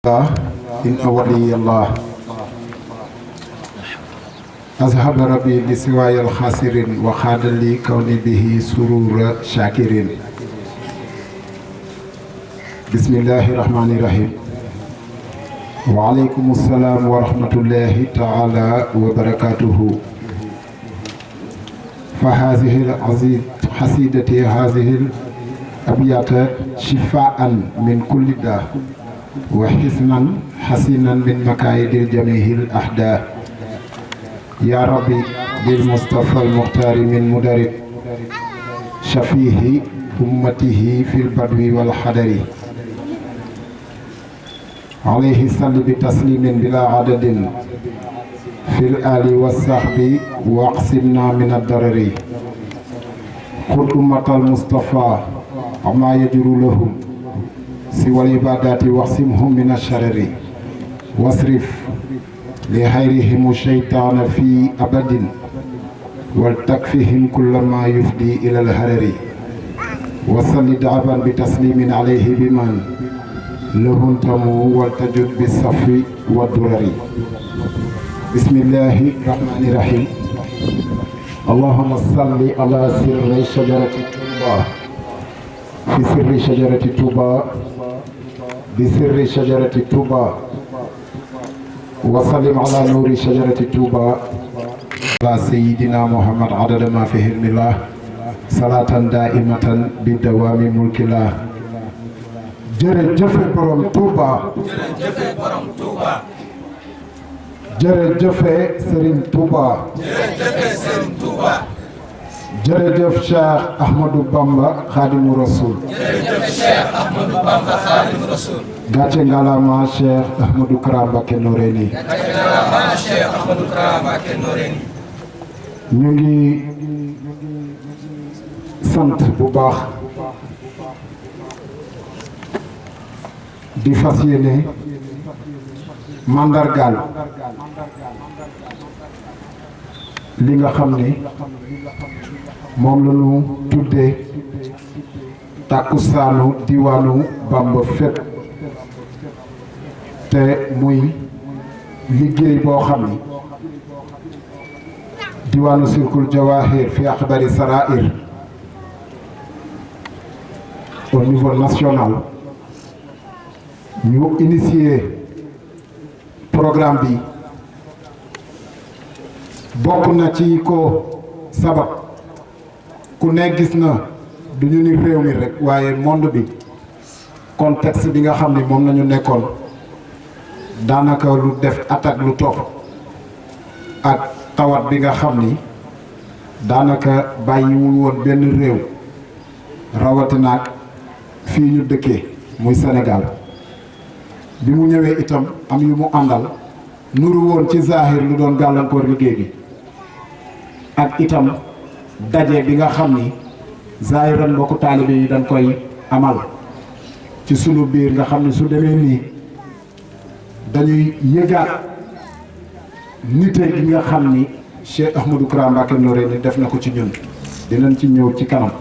الله إن ولي الله أذهب ربي لسواي الخاسرين وخاد لي كوني به سرور شاكرين. بسم الله الرحمن الرحيم. وعليكم السلام ورحمة الله تعالى وبركاته. فهذه العزيز حسيدتي هذه الأبيات شفاء من كل داء وحسنا حسنا من مكايد الجميع الأحداث. يا ربي بالمصطفى المختار من مدرب شفيه أمته في البدو والحضر عليه صل بتسليم بلا عدد في الآل والصحب واقسمنا من الضرر. خذ أمة المصطفى عما يجر لهم سوى العبادات واقسمهم من الشرر واصرف لغيرهم الشيطان في أبد ولتكفهم كل ما يفضي إلى الهرر. وصل دعبا بتسليم عليه بمن له انتموا والتجد بالصف والدرر. بسم الله الرحمن الرحيم. اللهم صل على سر شجرة التوبة في سر شجرة التوبة بسر شجرة التوبة وسلم على نور شجرة التوبة على سيدنا محمد عدد ما في علم الله صلاة دائمة بدوام ملك الله. jërëjëf borom Touba. jërëjëf borom Touba. jërëjëf Serigne Touba. jërëjëf Serigne Touba. jërëjëf Cheikh Ahmadou Bamba Khadimou Rassoul. jërëjëf Cheikh Ahmadou Bamba Khadimou Rassoul. gàcce ngalaama Cheikh Ahmadou Kara Mbacké Noreyni. gàcce ngalaama Cheikh Ahmadou Kara Mbacké Noreyni. ñu ngi sant bu baax di fas yéene mandargaal li nga xam ni moom la ñu tuddee takkusaanu diwaanu Bamba fépp te muy liggéey boo xam ni diwaanu Sirkul Jawahir fi axbari sarair au niveau national ñu initié programme bi bokk na ci ko sabab ku ne gis na du ñu ni réew mi rek waaye monde bi contexte bi nga xam ni moom nañu nekkoon daanaka lu def attaque lu topp ak tawat bi nga xam ni daanaka bàyyiwul woon benn réew rawatinaak fii ñu dëkkee muy Sénégal bi mu ñëwee itam am yu mu àndal nuru woon ci zahir lu doon gàllankoor liggéey bi ak itam daje bi nga xam ni zahiran mbokku taalibe yi dañ koy amal ci sunu biir nga xam ni su demee nii dañuy yëgaat nite gi nga xam ni Cheikh Ahmadou Kara Mbacké Noreyni def na ko ci ñun dinañ ci ñëw ci kanam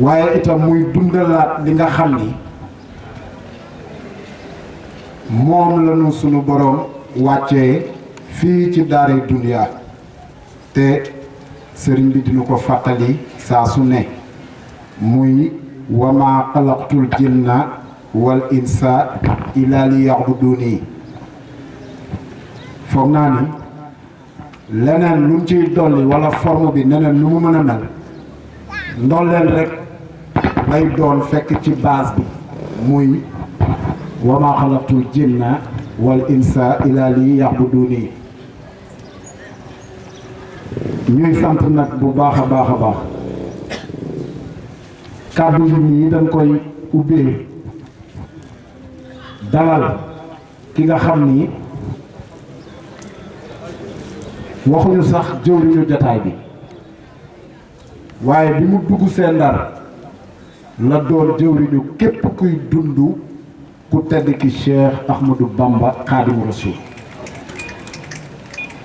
waaye itam muy dundalaat li nga xam ni moom lañu sunu boroom wàccee fii ci daaray duniya te sëriñ bi dina ko fàttali saa su ne muy wama xalaqtul jinna wal insa illa li ya'buduni. foog naa ni leneen lu mu ciy dolli wala forme bi neneen lu mu mën a mel ndolleen rek lay doon fekk ci base bi muy wama xalaqtul jinna wal insa illa li ya'buduni. ñuy sant nag bu baax a baax a baax kàddu yi nii dañ koy ubbee dalal ki nga xam ni waxuñu sax jëwriñu jotaay bi waaye bi mu dugg seen Ndar la doon jëwriñu képp kuy dund ku tedd ki Cheikh Ahmadou Bamba Khadimou Rassoul.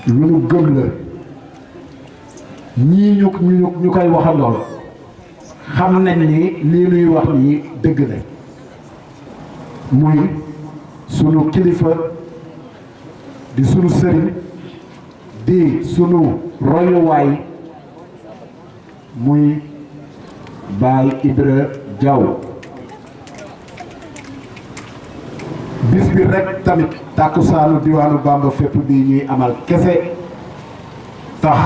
lu nu gëm la ñii ñu koy waxandool xam nañ ni lii nuy wax nii dëgg la muy sunu kilifa di sunu sëriñ di sunu royuwaay muy Baye Ibra Diaw bis bi rek tamit tàkkusaanu diwaanu Bamba fépp bi ñuy amal kese tax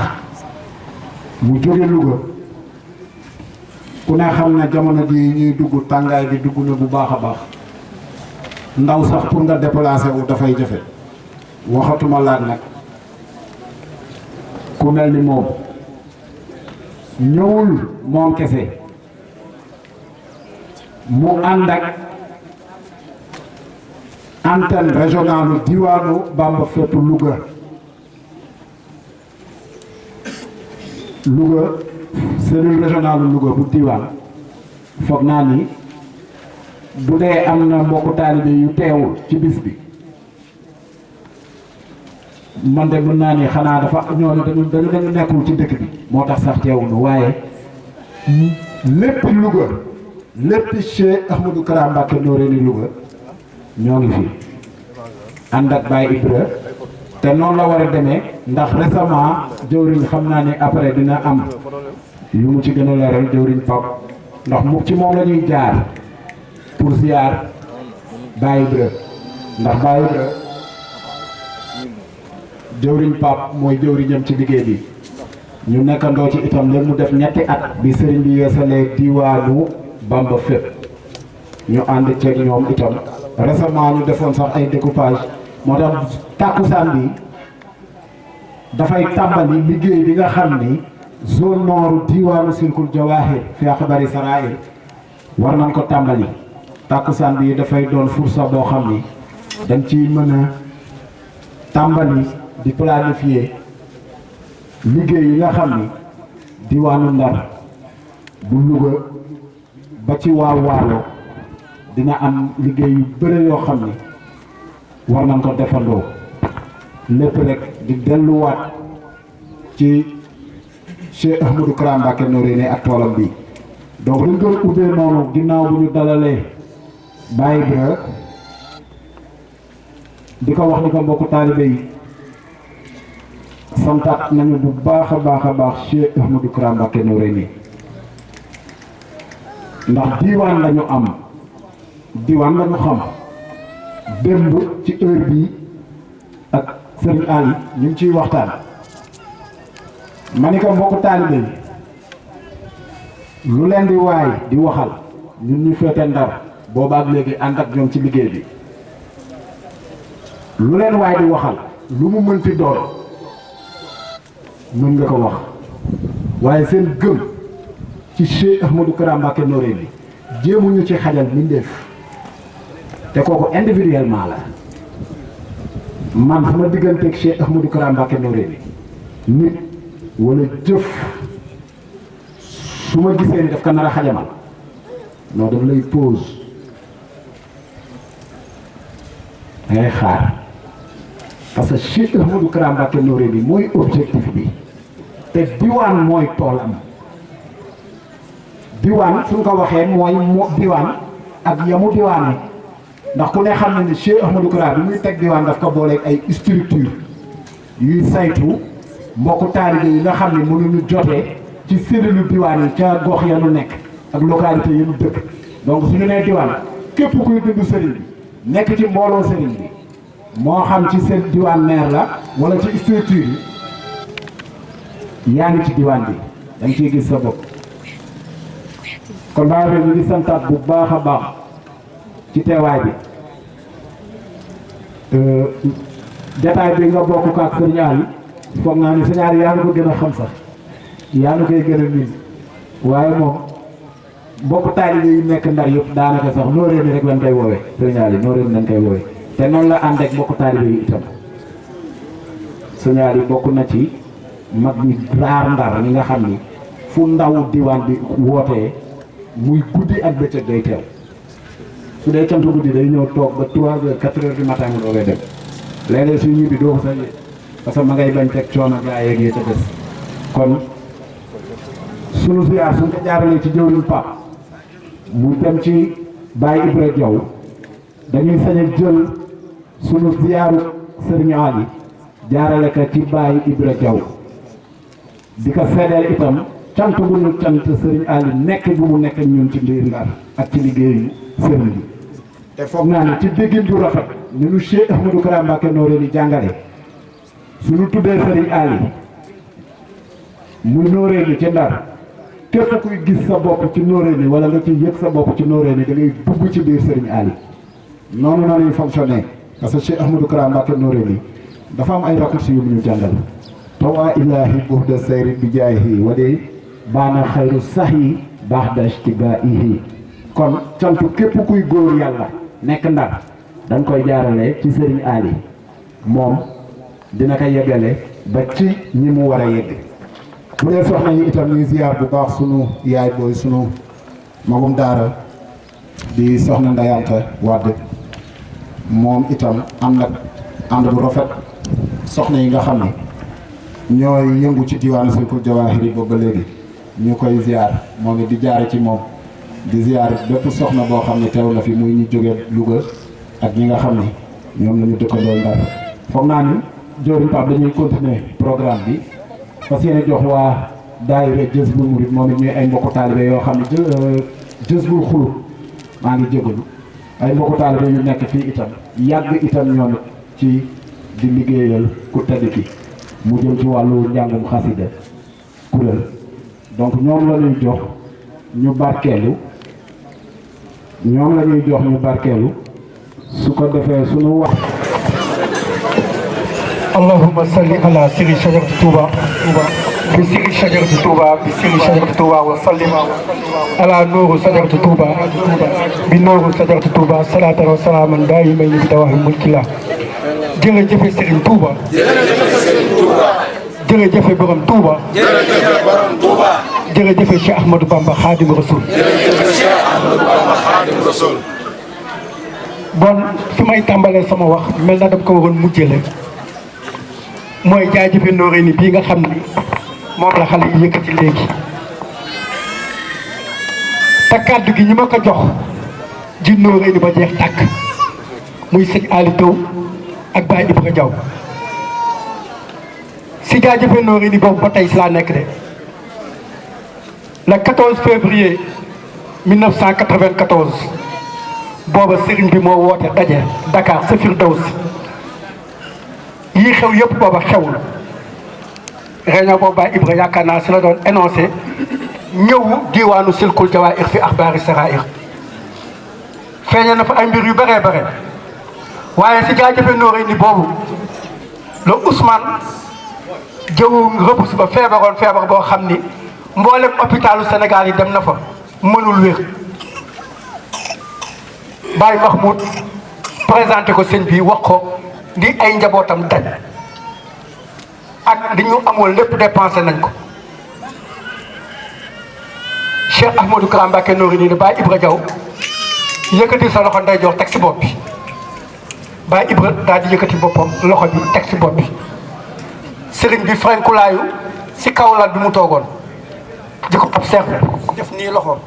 mu jóge Louga ku ne xam ne jamono ji ñuy dugg tàngaay bi dugg na bu baax a baax ndaw sax pour nga déplacer wu dafay jafe waxatuma laaj nag ku mel ni moom ñëwul moom kese mu ànd ak antenne régionale diwaanu Bamba fépp Louga cellule régionale Louga bu diwaan foog naa ni bu dee am na mbokku taalibe yu teewul ci bis bi man de mën naa ni xanaa dafa ñooñu dañu nekkul ci dëkk bi moo tax sax teewuñu waaye lépp Louga lépp Cheikh Ahmadou Kara Mbacké Noreyni Louga ñoo ngi fi ànd ak Baye Ibra te noonu la war a demee ndax récemment jëwriñ xam naa ne après dina am yu mu ci gën a leeral jëwriñ Pap ndax mu ci moom la ñuy jaar pour ziar Baye Ibra ndax Baye Ibra jëwriñ Pap mooy jëwriñam ci liggéey bi ñu nekkandoo ci itam léegi mu def ñetti at bi sëriñ bi yeesalee diwaanu Bamba fépp ñu ànd ceeg ñoom itam récemment ñu defoon sax ay découpage moo tax tàkkusaan bi dafay tàmbali liggéey bi nga xam ni zone nord diwaanu Silkul Jawahir fi axbari sarair war nañ ko tàmbali tàkkusaan bi dafay doon fursa boo xam ni dañ ciy mën a tàmbali di planifier liggéey yi nga xam ni diwaanu Ndar bu Louga ba ci Waalo dina am liggéey yu bëre yoo xam ni war nañ ko defandoo lépp rek di delluwaat ci Cheikh Ahmadou Kara Mbacké Noreyni ak toolam bi donc dañ doon ubbee noonu ginnaaw bu ñu dalalee Baye Ibra di ko wax ni ko mbokku taalibe yi santaat nañu bu baax a baax Cheikh Ahmadou Kara Mbacké Noreyni ndax diiwaan lañu am diiwaan lañu xam démb ci heure bii ak sëriñ Ali ñu ngi ciy waxtaan ma ni ko mbokku taalibe yi lu leen di waay di waxal ñun ñu féete Ndar boobaak léegi ànd ak ñoom ci liggéey bi lu leen waay di waxal lu mu mënti doon mën nga ko wax waaye seen gëm ci Cheikh Ahmadou Kara Mbacké Noreyni jéemuñu ci xajal mbindeef te kooku individuellement la man sama digganteeg Cheikh Ahmadou Kara Mbacké Noreyni nit wala jëf su ma gisee ni daf ko nar a xajamal non daf lay pause ngay xaar parce que Cheikh Ahmadou Kara Mbacké Noreyni mooy objectif bi te diwaan mooy toolam diwaan suñ ko waxee mooy diwaan ak yamu diwaane ndax ku ne xam na ni Cheikh Ahmadou Kara bi muy teg diwaan daf ko booleeg ay structure yuy saytu mbokku taalibe yi nga xam ne mënuñu jotee ci cellule diwaan yi ca gox ya nu nekk ak localité yi nu dëkk donc suñu nee diwaan képp kuy dund sëriñ bi nekk ci mbooloo sëriñ bi moo xam ci seen diwaan maire la wala ci structure yi yaa ngi ci diwaan bi da nga ciy gis sa bopp kon baax na ñu ngi santaat bu baax a baax ci teewaay bi jataay bi nga bokk ko ak sëriñ Ali foog naa ni sëriñ Ali yaa ngi ko gën a xam sax yaa ngi koy gën a miin waaye moom mbokk taalibe yi nekk Ndar yëpp daanaka sax Noreyni rek lañ koy woowee sëriñ Ali Noreyni lañ koy woowee te noonu la ànd ak mbokk taalibe yi itam sëriñ Ali bokk na ci mag ñi raar Ndar ñi nga xam ni fu ndaw diwaan bi wootee muy guddi ak bëccëg day teew su dee cant guddi day ñëw toog ba 3 heures 4 heures du matin mu doogay dem léeg-léeg suy ñibbi doo ko sax yéeg parce que ma ngay bañ teg coono gaa yeeg yi ca des kon sunu ziar suñ ko jaaralee ci jëwriñ Pape mu dem ci Baye Ibra Diaw dañuy sañ a jël sunu ziyaaru Serigne Ali jaarale ko ci Baye Ibra Diaw di ko seedeel itam cant bu ñu cant Serigne Ali nekk bu mu nekk ñun ci biir Ndar ak ci liggéeyu Serigne bi te foog naa ne ci déggin bu rafet ni nu Cheikh Ahmadou Kara Mbacké Noreyni jàngale suñu tuddee Serigne Ali muy Noreyni ci Ndar képp kuy gis sa bopp ci Noreyni wala nga ci yëg sa bopp ci Noreyni da ngay dugg ci biir Serigne Ali noonu la ñuy fonctionner parce que Cheikh Ahmadou Kara Mbacké Noreyni dafa am ay raccourcis yu mu ñu jàngal tawa ilahi buhda sayri bi jaayihi wala baana xayru sahi baxda ishtibaihi kon cantu képp kuy góor yàlla nekk Ndar dañ koy jaarale ci Serigne Ali moom dina ko yeggale ba ci ñi mu war a yegg bu dee soxna yi itam ñuy ziar bu baax sunu yaay booy sunu magum daara di soxna Ndayanta Wade moom itam am nag ànd bu rafet soxna yi nga xam ne ñooy yëngu ci diwaanu Silkul Jawahiri boobu ba léegi ñu koy ziar moom it di jaare ci moom di ziar bépp soxna boo xam ne teew na fi muy ñu jógee Louga ak ñi nga xam ne ñoom la ñu dëkkandoo Ndar foog naa ni Diori Pape dañuy continuer programme bi parce que yéen jox waa daayira Jazbul Murid moom it ñuy ay mbokku taalibe yoo xam ne Jazbul Xulub maa ngi jégalu ay mbokku taalibe yu nekk fii itam yàgg itam ñoom ci di liggéeyal ku tedd ki mu jëm ci wàllu njàngum xasida kuréel donc ñoom la ñuy jox ñu barkeelu su ko defee suñu wax اللهم صل على سر شجرة طوبى بسر شجرة طوبى بسر شجرة طوبى وسلم على نور شجرة طوبى بنور شجرة طوبى صلاة وسلاما دائمين بدوام ملك الله jërëjëf Serigne Touba jërëjëf borom Touba jërëjëf Cheikh Ahmadou Bamba Khadim Rasoul bon fi may tàmbalee sama wax mel na dama ko waroon mujjale mooy jaajëfe Noreyni bii nga xam ni moom la xale yi yëkkati léegi te kàddu gi ñi ma ko jox ji Noreyni ba jeex tàkk muy sëñ Ali Taw ak Baye Ibra Diaw si jaajëfe Noreyni boobu ba tey si laa nekk de le 14 février 1994 booba sëriñ bi moo woote daje Dakar sa Firdawsi yii xew yëpp booba xewul réunion boobu Baye Ibra yaakaar naa si la doon énoncé ñëw diwaanu Silkul Jawahir fi axbaari sarair feeñe na fa ay mbir yu bëree bare waaye si jaajëfe Noreyni boobu la Ousmane jëwu Rebeuss ba feebaroon feebar boo xam ni mboolem hôpitalu Sénégal yi dem na fa mënul wér Baye Mahmoud présenté ko sëñ bi wax ko di ay njabootam dañ ak li ñu amoon lépp dépensé nañ ko Cheikh Ahmadou Kara Mbacké Noreyni ne Baye Ibra Diaw yëkkati sa loxo ndeyjoor teg si bopp bi Baye Ibra daal di yëkkati boppam loxo bi teg si bopp bi sëriñ bi frankulaayu si kaw lal bi mu toogoon di ko observé def nii loxoom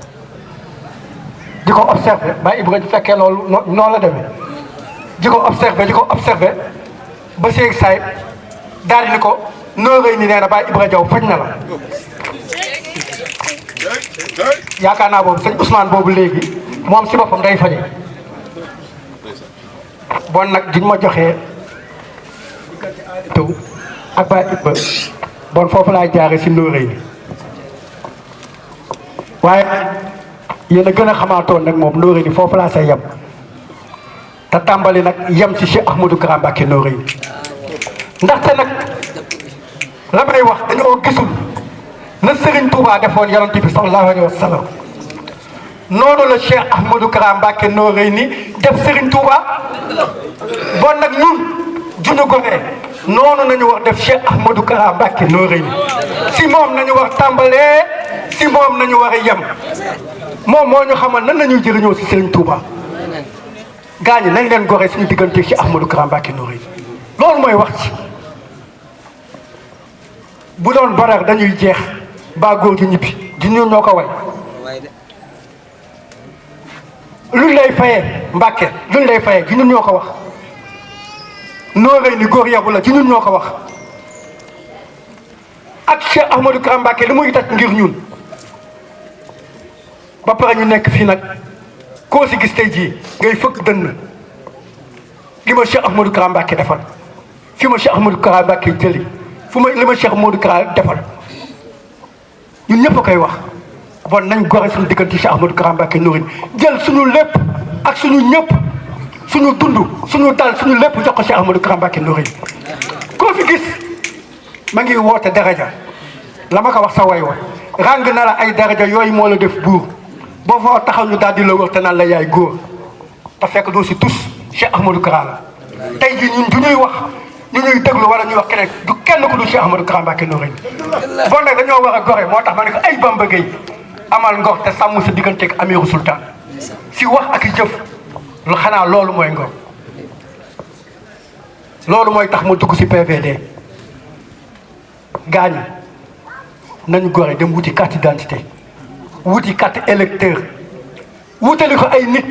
di ko observé Baye Ibra di fekkee loolu noonu la demee di ko observé ba seeg saay daal di ni ko Noreyni nee na Baye Ibra Diaw faj na la yaakaar naa boobu sëñ Ousmane boobu léegi moom si boppam day faje bon nag diñ ma joxee taw ak Baye Ibra bon foofu laay jaare si Noreyni waaye yéen a gën a xamaatoon nag moom Noreyni foofu laa say yem te tàmbali nag yem ci Cheikh Ahmadou Kara Mbacké Noreyni ndaxte nag la may wax dañoo gisul na Serigne Touba defoon yonent bi sallallahu alayhi wa sallam noonu la Cheikh Ahmadou Kara Mbacké Noreyni def Serigne Touba bon nag ñun juñu goree noonu nañu wax def Cheikh Ahmadou Kara Mbacké Noreyni si moom nañu wax tàmbalee si moom nañu war a yem moom moo ñu xamal nan la ñuy jëriñoo si Serigne Touba gaañi nañ leen goree suñu diggante ci Ahmadou Kara Mbacké Noreyni loolu mooy wax ci bu doon bareex dañuy jeex baa góor gi ñibbi di ñu ñoo ko way luñ lay fayee Mbàkke luñ lay fayee ci ñun ñoo ko wax Noreyni góor yabu la ci ñun ñoo ko wax ak Cheikh Ahmadou Kara Mbacké li muy daj ngir ñun ba pare ñu nekk fii nag koo si gis tey jii ngay fëkk dënn li ma Cheikh Ahmadou Kara Mbacké defal fi ma Cheikh Ahmadou Kara Mbacké jëli li ma Cheikh Ahmadou Kara defal ñun ñëpp a koy wax bon nañ gore suñu diggante Cheikh Ahmadou Kara Mbacké Noreyni jël suñu lépp ak suñu ñëpp suñu dund suñu dal suñu lépp jox ko Cheikh Ahmadou Kara Mbacké Noreyni koo fi gis ma ngi woote daraja la ma ko wax sa way wa ràng na la ay daraja yooyu moo la def buur boo foo taxaw ñu daal di la wër te naan la yaay góor te fekk doo si tus Cheikh Ahmadou Kara la tey jii ñun du ñuy wax ñu ñuy déglu wala ñuy wax keneen du kenn ku du Cheikh Ahmadou Kara Mbacké Noreyni bon nag dañoo war a gore moo tax ma ne ko ay Bamba Gueye amal ngor te sàmm sa digganteeg Amirou Sultan si wax ak i jëf lu xanaa loolu mooy ngor loolu mooy tax ma dugg si PVD gaañu nañu gore dem wuti carte d'identité wuti carte électeur wutali ko ay nit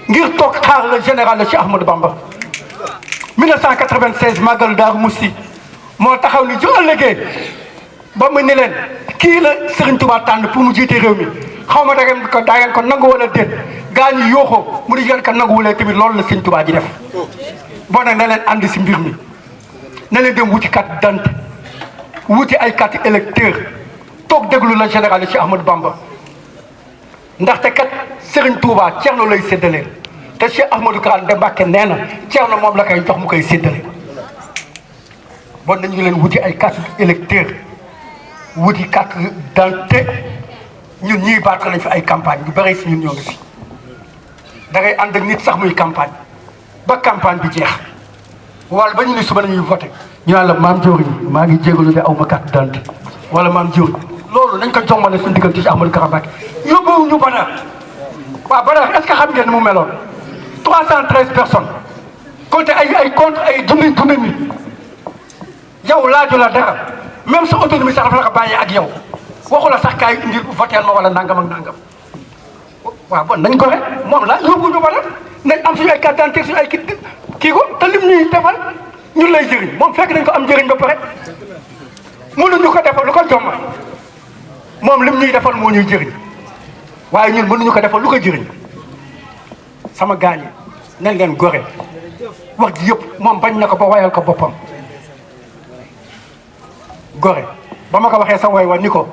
ngir toog xaar le général de Cheikh Ahmadou Bamba 1996 màggal Daaru Musti moo taxaw ni ju ëllëgee ba mu ne leen kii la Serigne Touba tànn pour mu jiite réew mi xaw ma da ngeen ko nangu wala déet gaañu yooxoo mu di yéen ko nanguwulee tamit loolu la Serigne Touba ji def bon nag na leen ànd si mbir mi na leen dem wuti carte d'identité wuti ay carte électeur toog déglu la général de Cheikh Ahmadou Bamba ndaxte kat Serigne Touba Ceerno lay séddale te Cheikh Ahmadou Kara Mbacké nee na Ceerno moom la koy jox mu koy séddale bon nañu leen wuti ay carte électeur wuti carte d'identité ñun ñii battre nañ fi ay campagne yu bëri si ñun ñoo ngi si da ngay ànd ak nit sax muy campagne ba campagne bi jeex wala ba ñu ni suba nañuy voté ñu naan la maam Diorigne maa ngi jégalu de aw ma carte d'identité wala maam Diorigne loolu nañ ko jommale suñu diggante ci Ahmadou Kara Mbacké yóbbuwu ñu Badar waaw Badar est-ce que xam ngeen ni mu meloon 313 personnes compté ay contre ay junni nit yow laaju la dara même sa autonomie sax dafa la ko bàyyee ak yow waxu la sax kaay indil votel ma wala nangam ak nangam waaw bon nañ ko rek moom la yóbbu ñu Badar nañ am suñu ay carte d'identité suñu ay kii ko te lim ñuy defal ñun lay jëriñ moom fekk nañ ko am njëriñ ba pare mënuñu ko defal lu ko jomma moom lim ñuy defal moo ñuy jëriñ waaye ñun mënuñu ko defal lu ko jëriñ sama gaañ yi nañ leen gore wax ji yëpp moom bañ na ko ba wayal ko boppam gore ba ma ko waxee sa way wa ni ko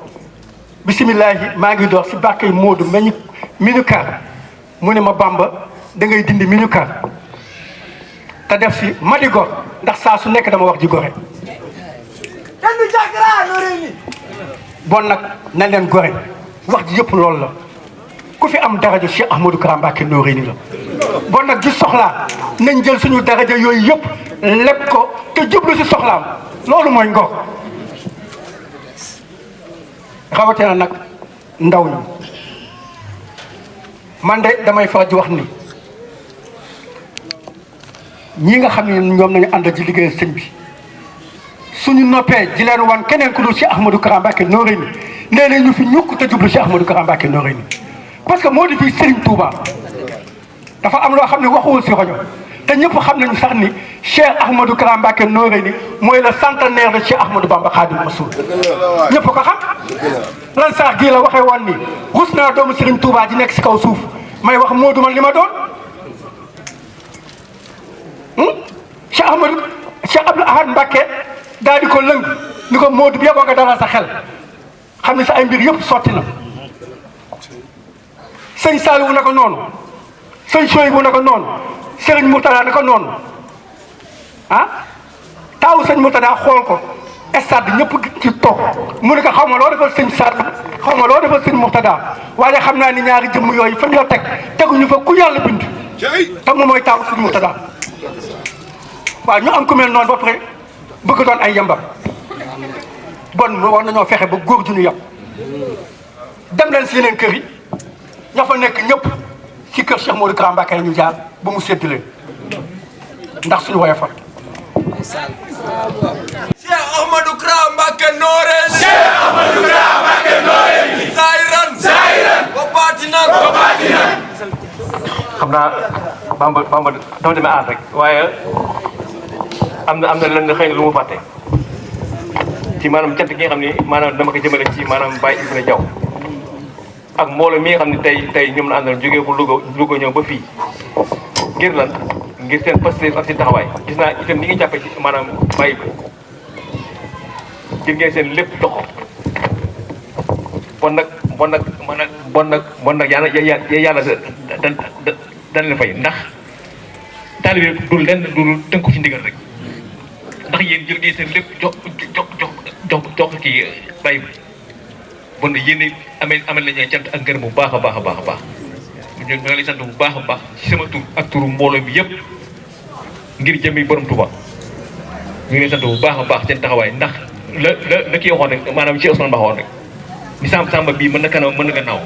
bisimilahi maa ngi door si barkey Moodu minucar mu ne ma Bamba da ngay dindi minucar te def si Madigor ndax saa su nekk dama wax ji gore bon nag nañ leen gore wax ji yëpp loolu la ku fi am daraja Cheikh Ahmadou Kara Mbacké Noreyni la bon nag di soxlaa nañ jël suñu daraja yooyu yëpp leb ko te jublu si soxlaam loolu mooy ngor rawatina nag ndaw ñi man de damay faral di wax ni ñi nga xam ne ñoom nañu ànd di liggéeyal sëñ bi suñu noppee di leen wan keneen ku dul Cheikh Ahmadou Kara Mbacké Noreyni nee na ñu fi ñukk te jublu Cheikh Ahmadou Kara Mbacké Noreyni parce que moo di fii Serigne Touba dafa am loo xam ne waxuwul si rajo te ñëpp xam nañu sax ni Cheikh Ahmadou Kara Mbacké Noreyni mooy le centenaire de Cheikh Ahmadou Bamba Khadim Rassoul ñëpp ko xam lan sax gii la waxee woon ni rus naa doomu Serigne Touba di nekk si kaw suuf may wax Modou man li ma doon Cheikh Abdou Ahad Mbacké daal di ko lëng ni ko Modou bi yeboo nga dalal sa xel xam ne sa ay mbir yëpp sotti na sëñ Saliou na ko noonu sëñ Souhaïbou na ko noonu Serigne Mourtada na ko noonu ah taawu sëñ Mourtada xool ko stade ñëpp ci toog mu ne ko xaw ma loo defal sëñ Saliou xaw ma loo defal sëñ Mourtada waaye xam naa ni ñaari jëmm yooyu fa ñu la teg teguñu fa ku yàlla bind te moom mooy taawu sëñ Mourtada waaw ñu am ku mel noonu ba pare bëgg doon ay yambar bon war nañoo fexe ba góor ju ñu yab dem leen si yeneen kër yi ña fa nekk ñëpp ci kër Cheikh Ahmadou Kara Mbacké ñu jaar ba mu sédd leen ndax suñu woyofal. Cheikh Ahmadou Kara Mbacké Noreyni. Cheikh Ahmadou Kara Mbacké Noreyni. Zahiran. Zahiran. Wa batinan. Wa batinan. naa Bamba dafa demee aar rek waaye am na lenn xëy na lu mu fàtte ci maanaam cant gi nga xam ni maanaam dama ko jëmale ci maanaam Baye Ibra Diaw ak mbooloo mi nga xam ne tey ñoom la àndal jógee bu Louga ñëw ba fii ngir lan ngir seen pastéef ak seen taxawaay gis naa itam ni ngi jàppe ci maanaam Baye Ibra ngir ngeen seen lépp dox bon nag yàlla dana leen fay ndax taalibe dul lenn dul tënku ci ndigal rek ndax yéen jël ngeen seen lépp jox kii Baye Ibra bon nag yéen amee nañu cant ak ngërëm bu baax a baax a baax a baax ñoo ngi lay sant bu baax a baax ci sama tur ak turu mbooloo bi yëpp ngir jëmi borom Touba ñu ngi lay sant bu baax a baax seen taxawaay ndax la kii waxoon rek maanaam ci Ousmane Ba waxoon rek ni samba bii mën na kanamam mën na gannaaw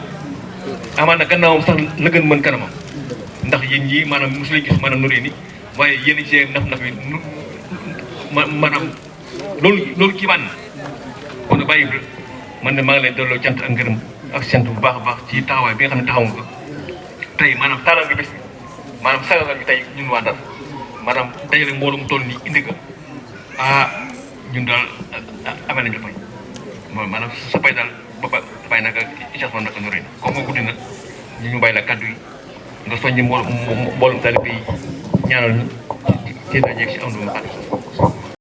amaana gannaawam sax la gën mën kanamam ndax yéen ñii maanaam mosu leen gis maanaam nuree ni waaye yéen ci naf yi maanaam loolu kii maan na kon nag Baye Ibra man de maa ngi leen delloo cant ak ngërëm ak sant bu baax a baax ci taxawaay bi nga xam ne taxawu nga tey maanaam taalal nga bés maanaam sagal bi tey ñun waa Ndar maanaam dajale mbooloo mu toll nii indi nga ñun daal amee nañu fay maanaam sa pay daal ba bàyyi nag ichasman naka nuré comme nga guddi na ñu bàyyi la kaddu yi nga soññi mboolum taalibe yi ñaanal ñu ci dajeeg si am du ma kaddu